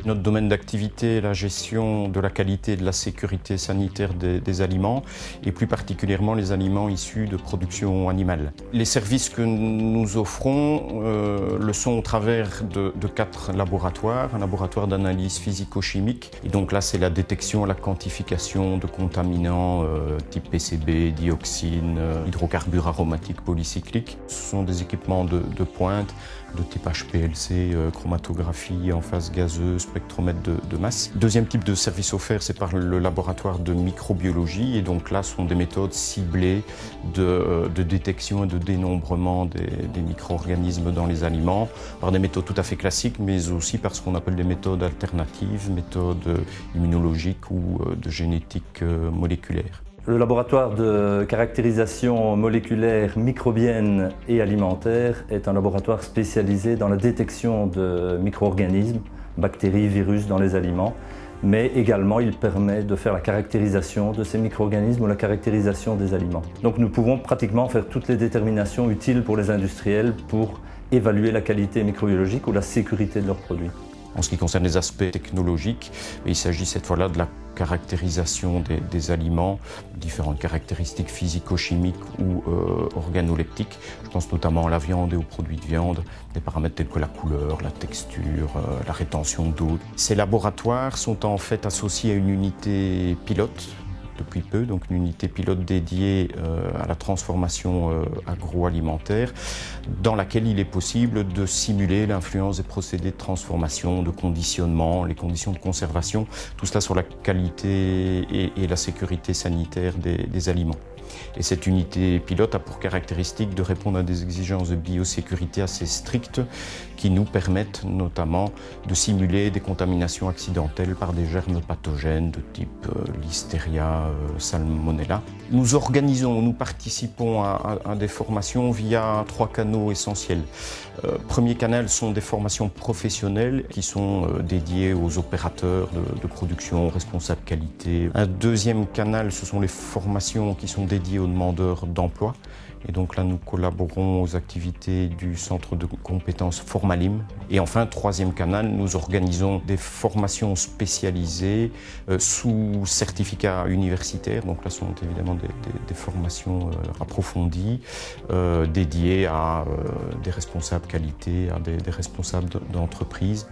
Notre domaine d'activité est la gestion de la qualité et de la sécurité sanitaire des aliments et plus particulièrement les aliments issus de production animale. Les services que nous offrons le sont au travers de 4 laboratoires. Un laboratoire d'analyse physico-chimique et donc là c'est la détection, la quantification de contaminants type PCB, dioxine, hydrocarbures aromatiques polycycliques. Ce sont des équipements de pointe de type HPLC, chromatographie en phase gazeuse, spectromètre de masse. Deuxième type de service offert, c'est par le laboratoire de microbiologie et donc là ce sont des méthodes ciblées de détection et de dénombrement des micro-organismes dans les aliments par des méthodes tout à fait classiques mais aussi par ce qu'on appelle des méthodes alternatives, méthodes immunologiques ou de génétique moléculaire. Le laboratoire de caractérisation moléculaire microbienne et alimentaire est un laboratoire spécialisé dans la détection de micro-organismes, bactéries, virus dans les aliments, mais également il permet de faire la caractérisation de ces micro-organismes ou la caractérisation des aliments. Donc nous pouvons pratiquement faire toutes les déterminations utiles pour les industriels pour évaluer la qualité microbiologique ou la sécurité de leurs produits. En ce qui concerne les aspects technologiques, il s'agit cette fois-là de la caractérisation des aliments, différentes caractéristiques physico-chimiques ou organoleptiques. Je pense notamment à la viande et aux produits de viande, des paramètres tels que la couleur, la texture, la rétention d'eau. Ces laboratoires sont en fait associés à une unité pilote depuis peu, donc une unité pilote dédiée à la transformation agroalimentaire, dans laquelle il est possible de simuler l'influence des procédés de transformation, de conditionnement, les conditions de conservation, tout cela sur la qualité et la sécurité sanitaire des aliments. Et cette unité pilote a pour caractéristique de répondre à des exigences de biosécurité assez strictes qui nous permettent notamment de simuler des contaminations accidentelles par des germes pathogènes de type Listeria, Salmonella. Nous participons à des formations via 3 canaux essentiels. Premier canal sont des formations professionnelles qui sont dédiées aux opérateurs de production, aux responsables qualité. Un deuxième canal, ce sont les formations qui sont dédiées aux demandeurs d'emploi. Et donc là, nous collaborons aux activités du centre de compétences Formalim. Et enfin, troisième canal, nous organisons des formations spécialisées sous certificat universitaire. Donc là, ce sont évidemment des formations approfondies, dédiées à des responsables qualité, à des responsables d'entreprise.